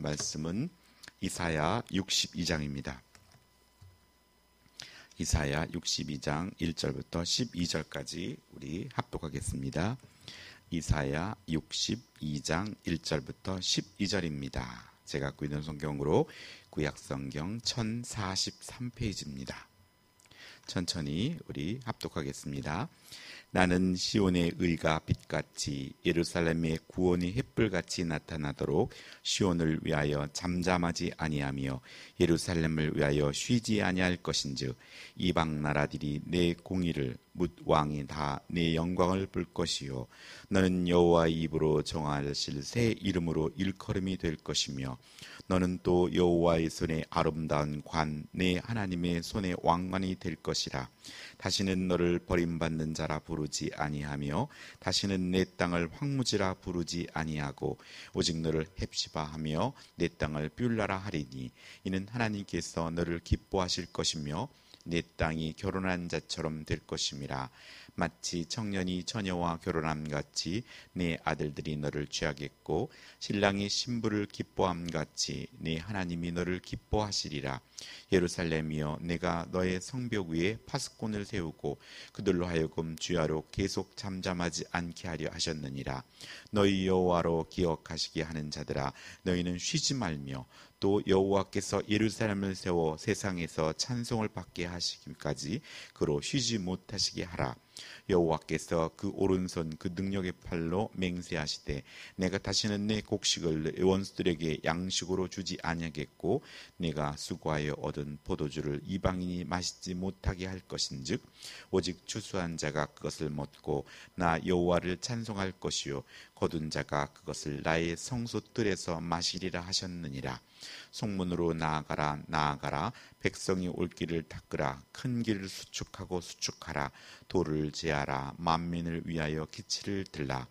말씀은 이사야 62장입니다. 이사야 62장 1절부터 12절까지 우리 합독하겠습니다. 이사야 62장 1절부터 12절입니다. 제가 갖고 있는 성경으로 구약성경 1043페이지입니다. 천천히 우리 합독하겠습니다. 나는 시온의 의가 빛같이 예루살렘의 구원이 햇불같이 나타나도록 시온을 위하여 잠잠하지 아니하며 예루살렘을 위하여 쉬지 아니할 것인즉 이방 나라들이 내 공의를 묻 왕이 다 내 영광을 볼 것이요 너는 여호와의 입으로 정하실 새 이름으로 일컬음이 될 것이며 너는 또 여호와의 손에 아름다운 관 내 하나님의 손에 왕관이 될 것이라. 다시는 너를 버림받는 자라 부르지 아니하며 다시는 내 땅을 황무지라 부르지 아니하고 오직 너를 헵시바하며 내 땅을 뷸라라 하리니 이는 하나님께서 너를 기뻐하실 것이며 내 땅이 결혼한 자처럼 될 것임이라. 마치 청년이 처녀와 결혼함 같이 내 아들들이 너를 취하겠고 신랑이 신부를 기뻐함 같이 내 하나님이 너를 기뻐하시리라. 예루살렘이여 내가 너의 성벽 위에 파수꾼을 세우고 그들로 하여금 주야로 계속 잠잠하지 않게 하려 하셨느니라. 너희 여호와로 기억하시게 하는 자들아 너희는 쉬지 말며 또 여호와께서 예루살렘을 세워 세상에서 찬송을 받게 하시기까지 그로 쉬지 못하시게 하라. 여호와께서 그 오른손 그 능력의 팔로 맹세하시되 내가 다시는 내 곡식을 내 원수들에게 양식으로 주지 아니하겠고 내가 수고하여 얻은 포도주를 이방인이 마시지 못하게 할 것인즉 오직 추수한 자가 그것을 먹고 나 여호와를 찬송할 것이요 거둔 자가 그것을 나의 성소뜰에서 마시리라 하셨느니라. 성문으로 나아가라 나아가라. 백성이 올 길을 닦으라. 큰 길을 수축하고 수축하라. 돌을 제하라. 만민을 위하여 기치를 들라.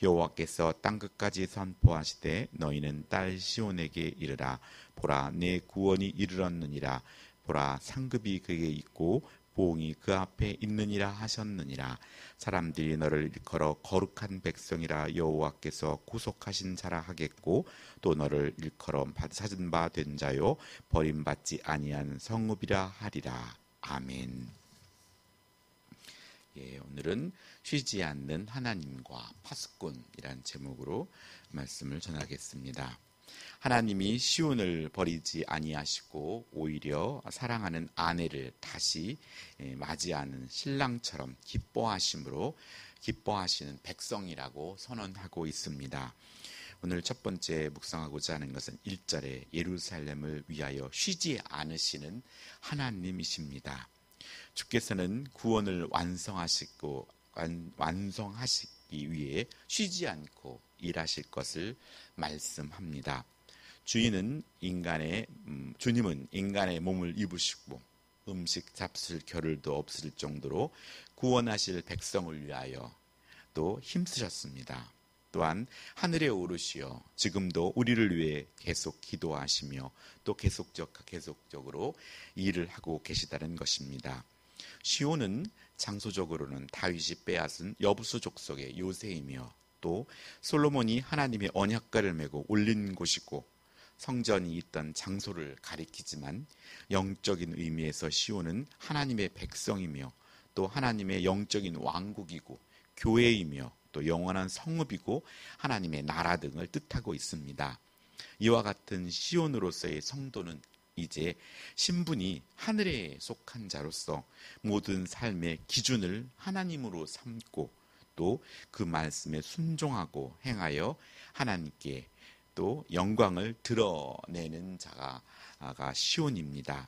여호와께서 땅끝까지 선포하시되 너희는 딸 시온에게 이르라. 보라 내 구원이 이르렀느니라. 보라 상급이 그에게 있고 보응이 그 앞에 있느니라 하셨느니라. 사람들이 너를 일컬어 거룩한 백성이라 여호와께서 구속하신 자라 하겠고 또 너를 일컬어 찾은 바 된 자요 버림받지 아니한 성읍이라 하리라. 아멘. 오늘은 쉬지 않는 하나님과 파수꾼이란 제목으로 말씀을 전하겠습니다. 하나님이 시온을 버리지 아니하시고 오히려 사랑하는 아내를 다시 맞이하는 신랑처럼 기뻐하심으로 기뻐하시는 백성이라고 선언하고 있습니다. 오늘 첫 번째 묵상하고자 하는 것은 1절에 예루살렘을 위하여 쉬지 않으시는 하나님이십니다. 주께서는 구원을 완성하시기 위해 쉬지 않고 일하실 것을 말씀합니다. 주님은 인간의 몸을 입으시고 음식 잡술 겨를도 없을 정도로 구원하실 백성을 위하여 또 힘쓰셨습니다. 또한 하늘에 오르시어 지금도 우리를 위해 계속 기도하시며 또 계속적으로 일을 하고 계시다는 것입니다. 시온은 장소적으로는 다윗이 빼앗은 여부수 족속의 요새이며 또 솔로몬이 하나님의 언약궤를 메고 올린 곳이고 성전이 있던 장소를 가리키지만 영적인 의미에서 시온은 하나님의 백성이며 또 하나님의 영적인 왕국이고 교회이며 또 영원한 성읍이고 하나님의 나라 등을 뜻하고 있습니다. 이와 같은 시온으로서의 성도는 이제 신분이 하늘에 속한 자로서 모든 삶의 기준을 하나님으로 삼고 또 그 말씀에 순종하고 행하여 하나님께 또 영광을 드러내는 자가 시온입니다.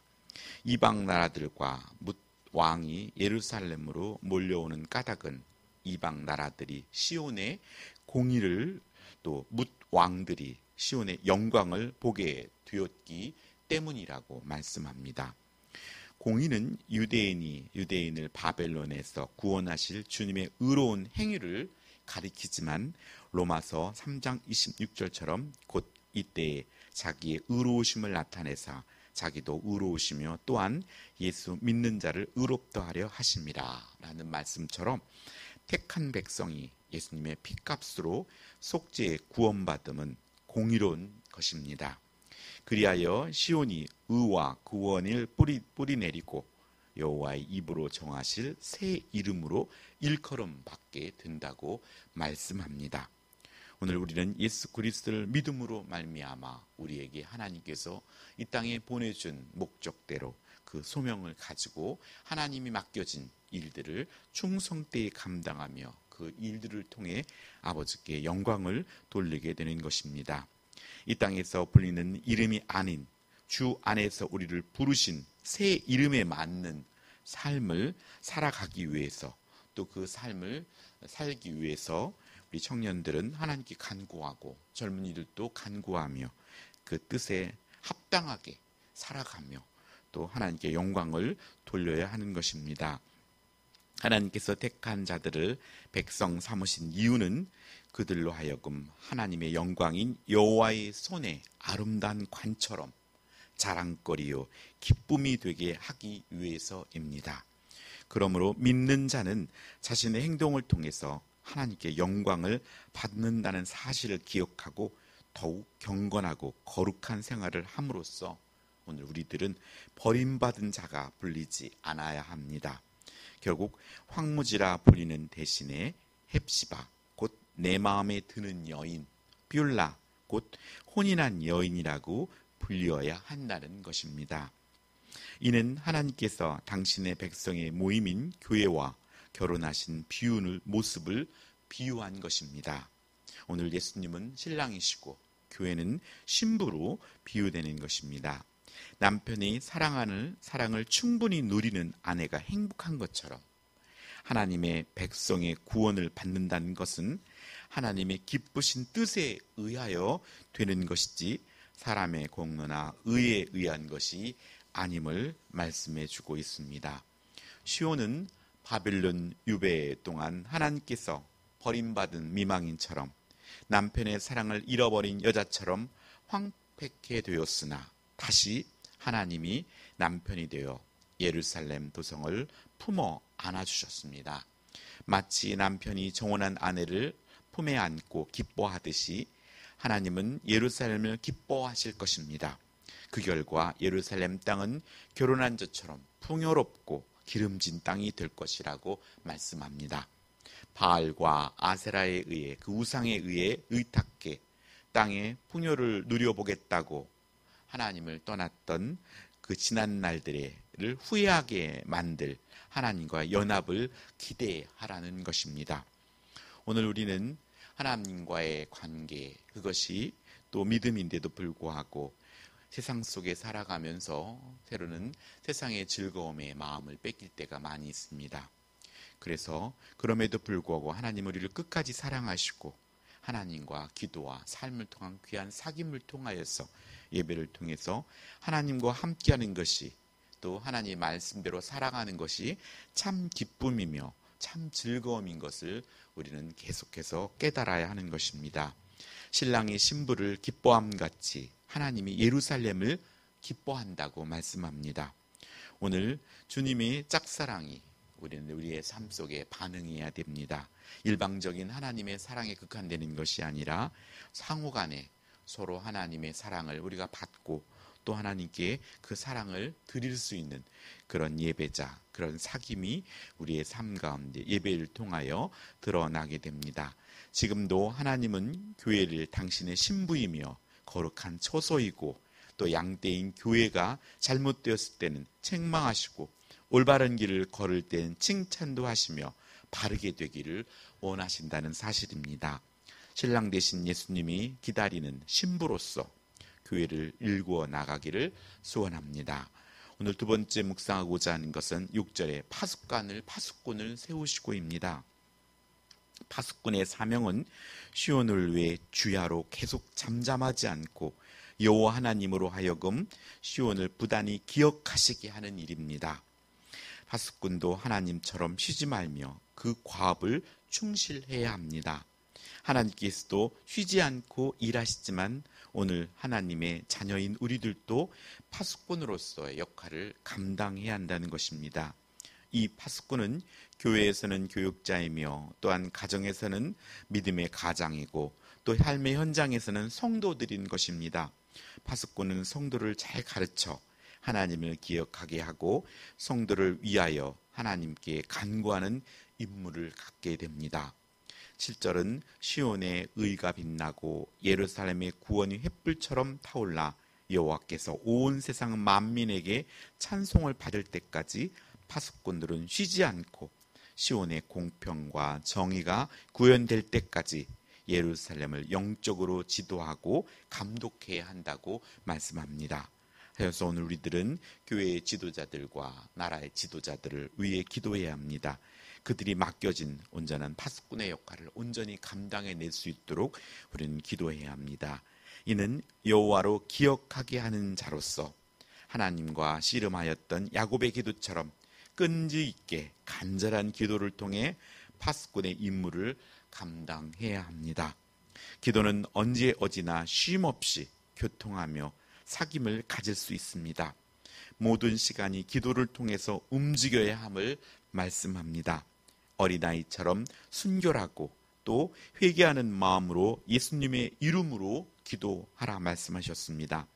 이방 나라들과 뭇 왕이 예루살렘으로 몰려오는 까닭은 이방 나라들이 시온의 공의를 또 뭇 왕들이 시온의 영광을 보게 되었기 때문이라고 말씀합니다. 공의는 유대인을 바벨론에서 구원하실 주님의 의로운 행위를 가리키지만 로마서 3장 26절처럼 곧 이때에 자기의 의로우심을 나타내사 자기도 의로우시며 또한 예수 믿는 자를 의롭다 하려 하심이라 라는 말씀처럼 택한 백성이 예수님의 피값으로 속죄 구원받음은 공의로운 것입니다. 그리하여 시온이 의와 구원을 뿌리내리고 여호와의 입으로 정하실 새 이름으로 일컬음 받게 된다고 말씀합니다. 오늘 우리는 예수 그리스도를 믿음으로 말미암아 우리에게 하나님께서 이 땅에 보내준 목적대로 그 소명을 가지고 하나님이 맡겨진 일들을 충성되이 감당하며 그 일들을 통해 아버지께 영광을 돌리게 되는 것입니다. 이 땅에서 불리는 이름이 아닌 주 안에서 우리를 부르신 새 이름에 맞는 삶을 살아가기 위해서, 또 그 삶을 살기 위해서 우리 청년들은 하나님께 간구하고 젊은이들도 간구하며 그 뜻에 합당하게 살아가며 또 하나님께 영광을 돌려야 하는 것입니다. 하나님께서 택한 자들을 백성 삼으신 이유는 그들로 하여금 하나님의 영광인 여호와의 손에 아름다운 관처럼 자랑거리요 기쁨이 되게 하기 위해서입니다. 그러므로 믿는 자는 자신의 행동을 통해서 하나님께 영광을 받는다는 사실을 기억하고 더욱 경건하고 거룩한 생활을 함으로써 오늘 우리들은 버림받은 자가 불리지 않아야 합니다. 결국 황무지라 불리는 대신에 헵시바 곧 내 마음에 드는 여인, 뷸라 곧 혼인한 여인이라고 불리어야 한다는 것입니다. 이는 하나님께서 당신의 백성의 모임인 교회와 결혼하신 모습을 비유한 것입니다. 오늘 예수님은 신랑이시고 교회는 신부로 비유되는 것입니다. 남편이 사랑을 충분히 누리는 아내가 행복한 것처럼 하나님의 백성의 구원을 받는다는 것은 하나님의 기쁘신 뜻에 의하여 되는 것이지 사람의 공로나 의에 의한 것이 아님을 말씀해 주고 있습니다. 시온은 바빌론 유배 동안 하나님께서 버림받은 미망인처럼 남편의 사랑을 잃어버린 여자처럼 황폐케 되었으나 다시 하나님이 남편이 되어 예루살렘 도성을 품어 안아주셨습니다. 마치 남편이 정혼한 아내를 품에 안고 기뻐하듯이 하나님은 예루살렘을 기뻐하실 것입니다. 그 결과 예루살렘 땅은 결혼한 자처럼 풍요롭고 기름진 땅이 될 것이라고 말씀합니다. 바알과 아세라에 의해 그 우상에 의해 의탁해 땅의 풍요를 누려보겠다고 하나님을 떠났던 그 지난 날들을 후회하게 만들 하나님과 연합을 기대하라는 것입니다. 오늘 우리는 하나님과의 관계, 그것이 또 믿음인데도 불구하고 세상 속에 살아가면서 때로는 세상의 즐거움에 마음을 뺏길 때가 많이 있습니다. 그래서 그럼에도 불구하고 하나님 우리를 끝까지 사랑하시고 하나님과 기도와 삶을 통한 귀한 사귐을 통하여서 예배를 통해서 하나님과 함께하는 것이, 또 하나님의 말씀대로 살아가는 것이 참 기쁨이며 참 즐거움인 것을 우리는 계속해서 깨달아야 하는 것입니다. 신랑이 신부를 기뻐함같이 하나님이 예루살렘을 기뻐한다고 말씀합니다. 오늘 주님의 짝사랑이 우리의 삶 속에 반응해야 됩니다. 일방적인 하나님의 사랑에 국한되는 것이 아니라 상호간에 서로 하나님의 사랑을 우리가 받고 또 하나님께 그 사랑을 드릴 수 있는 그런 예배자, 그런 사귐이 우리의 삶 가운데 예배를 통하여 드러나게 됩니다. 지금도 하나님은 교회를 당신의 신부이며 거룩한 처소이고 또 양떼인 교회가 잘못되었을 때는 책망하시고 올바른 길을 걸을 땐 칭찬도 하시며 바르게 되기를 원하신다는 사실입니다. 신랑 되신 예수님이 기다리는 신부로서 교회를 일구어 나가기를 소원합니다. 오늘 두 번째 묵상하고자 하는 것은 6절에 파수꾼을 세우시고입니다. 파수꾼의 사명은 시온을 위해 주야로 계속 잠잠하지 않고 여호와 하나님으로 하여금 시온을 부단히 기억하시게 하는 일입니다. 파수꾼도 하나님처럼 쉬지 말며 그 과업을 충실해야 합니다. 하나님께서도 쉬지 않고 일하시지만 오늘 하나님의 자녀인 우리들도 파수꾼으로서의 역할을 감당해야 한다는 것입니다. 이 파수꾼은 교회에서는 교육자이며 또한 가정에서는 믿음의 가장이고 또 삶의 현장에서는 성도들인 것입니다. 파수꾼은 성도를 잘 가르쳐 하나님을 기억하게 하고 성도를 위하여 하나님께 간구하는 임무를 갖게 됩니다. 7절은 시온의 의가 빛나고 예루살렘의 구원이 횃불처럼 타올라 여호와께서 온 세상 만민에게 찬송을 받을 때까지 파수꾼들은 쉬지 않고 시온의 공평과 정의가 구현될 때까지 예루살렘을 영적으로 지도하고 감독해야 한다고 말씀합니다. 그래서 오늘 우리들은 교회의 지도자들과 나라의 지도자들을 위해 기도해야 합니다. 그들이 맡겨진 온전한 파수꾼의 역할을 온전히 감당해낼 수 있도록 우리는 기도해야 합니다. 이는 여호와로 기억하게 하는 자로서 하나님과 씨름하였던 야곱의 기도처럼 끈기 있게 간절한 기도를 통해 파수꾼의 임무를 감당해야 합니다. 기도는 언제 어디나 쉼 없이 교통하며 사귐을 가질 수 있습니다. 모든 시간이 기도를 통해서 움직여야 함을 말씀합니다. 어린아이처럼 순결하고 또 회개하는 마음으로 예수님의 이름으로 기도하라 말씀하셨습니다.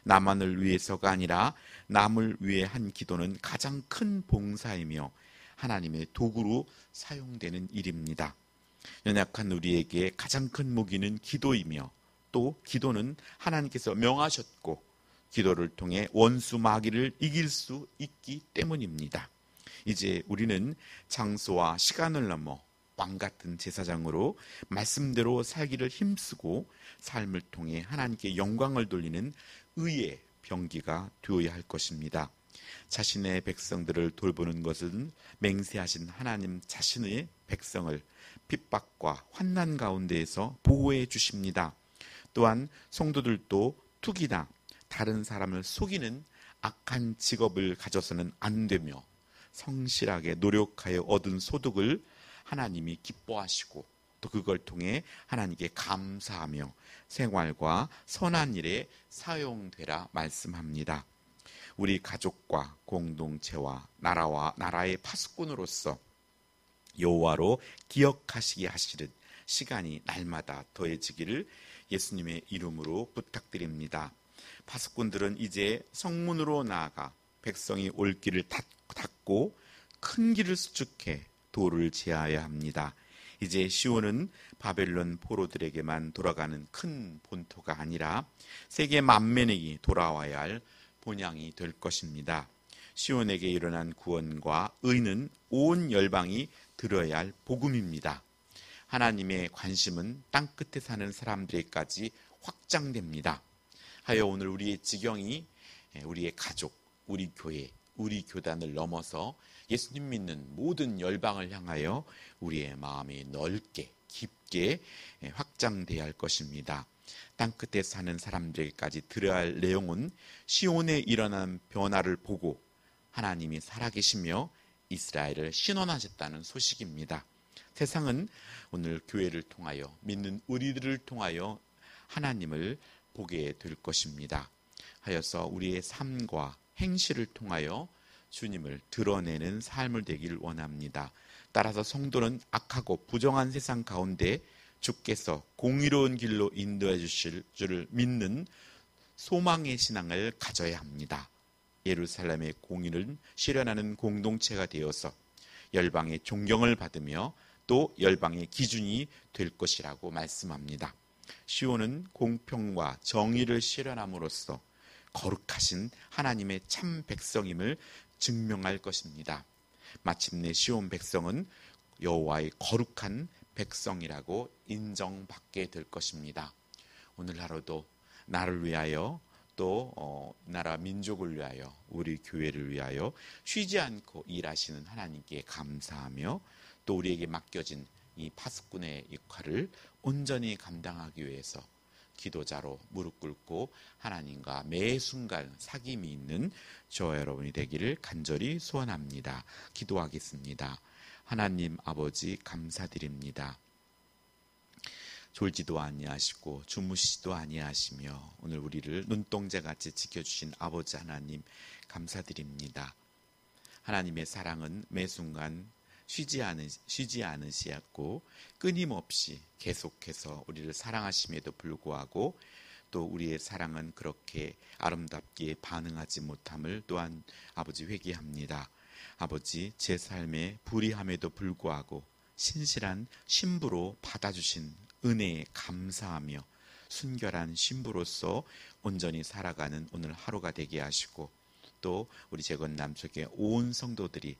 나만을 위해서가 아니라 남을 위해 한 기도는 가장 큰 봉사이며 하나님의 도구로 사용되는 일입니다. 연약한 우리에게 가장 큰 무기는 기도이며 또 기도는 하나님께서 명하셨고 기도를 통해 원수 마귀를 이길 수 있기 때문입니다. 이제 우리는 장소와 시간을 넘어 왕같은 제사장으로 말씀대로 살기를 힘쓰고 삶을 통해 하나님께 영광을 돌리는 의의 병기가 되어야 할 것입니다. 자신의 백성들을 돌보는 것은 맹세하신 하나님 자신의 백성을 핍박과 환난 가운데에서 보호해 주십니다. 또한 성도들도 투기나 다른 사람을 속이는 악한 직업을 가져서는 안 되며 성실하게 노력하여 얻은 소득을 하나님이 기뻐하시고 또 그걸 통해 하나님께 감사하며 생활과 선한 일에 사용되라 말씀합니다. 우리 가족과 공동체와 나라의 파수꾼으로서 여호와로 기억하시게 하시는 시간이 날마다 더해지기를 예수님의 이름으로 부탁드립니다. 파수꾼들은 이제 성문으로 나아가 백성이 올 길을 닫고 큰 길을 수축해 도를 제하여야 합니다. 이제 시온은 바벨론 포로들에게만 돌아가는 큰 본토가 아니라 세계 만민에게 돌아와야 할 본향이 될 것입니다. 시온에게 일어난 구원과 의는 온 열방이 들어야 할 복음입니다. 하나님의 관심은 땅끝에 사는 사람들에게까지 확장됩니다. 하여 오늘 우리의 지경이 우리의 가족, 우리 교회, 우리 교단을 넘어서 예수님 믿는 모든 열방을 향하여 우리의 마음이 넓게 깊게 확장되어야 할 것입니다. 땅끝에 사는 사람들에게까지 들어야 할 내용은 시온에 일어난 변화를 보고 하나님이 살아계시며 이스라엘을 신원하셨다는 소식입니다. 세상은 오늘 교회를 통하여 믿는 우리들을 통하여 하나님을 보게 될 것입니다. 하여서 우리의 삶과 행실을 통하여 주님을 드러내는 삶을 되기를 원합니다. 따라서 성도는 악하고 부정한 세상 가운데 주께서 공의로운 길로 인도해 주실 줄을 믿는 소망의 신앙을 가져야 합니다. 예루살렘의 공의를 실현하는 공동체가 되어서 열방의 존경을 받으며 또 열방의 기준이 될 것이라고 말씀합니다. 시온은 공평과 정의를 실현함으로써 거룩하신 하나님의 참 백성임을 증명할 것입니다. 마침내 시온 백성은 여호와의 거룩한 백성이라고 인정받게 될 것입니다. 오늘 하루도 나를 위하여 또 나라 민족을 위하여 우리 교회를 위하여 쉬지 않고 일하시는 하나님께 감사하며 또 우리에게 맡겨진 이 파수꾼의 역할을 온전히 감당하기 위해서 기도자로 무릎 꿇고 하나님과 매 순간 사귐이 있는 저와 여러분이 되기를 간절히 소원합니다. 기도하겠습니다. 하나님 아버지 감사드립니다. 졸지도 아니하시고 주무시지도 아니하시며 오늘 우리를 눈동자같이 지켜주신 아버지 하나님 감사드립니다. 하나님의 사랑은 매 순간 쉬지 않으시고 끊임없이 계속해서 우리를 사랑하심에도 불구하고 또 우리의 사랑은 그렇게 아름답게 반응하지 못함을 또한 아버지 회개합니다. 아버지, 제 삶에 불의함에도 불구하고 신실한 신부로 받아주신 은혜에 감사하며 순결한 신부로서 온전히 살아가는 오늘 하루가 되게 하시고, 또 우리 재건 남쪽의 온 성도들이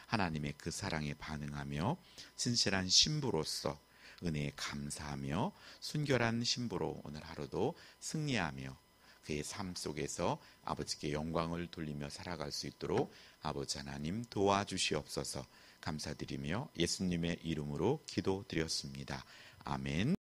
하나님의 그 사랑에 반응하며 신실한 신부로서 은혜에 감사하며 순결한 신부로 오늘 하루도 승리하며 그의 삶 속에서 아버지께 영광을 돌리며 살아갈 수 있도록 아버지 하나님 도와주시옵소서. 감사드리며 예수님의 이름으로 기도드렸습니다. 아멘.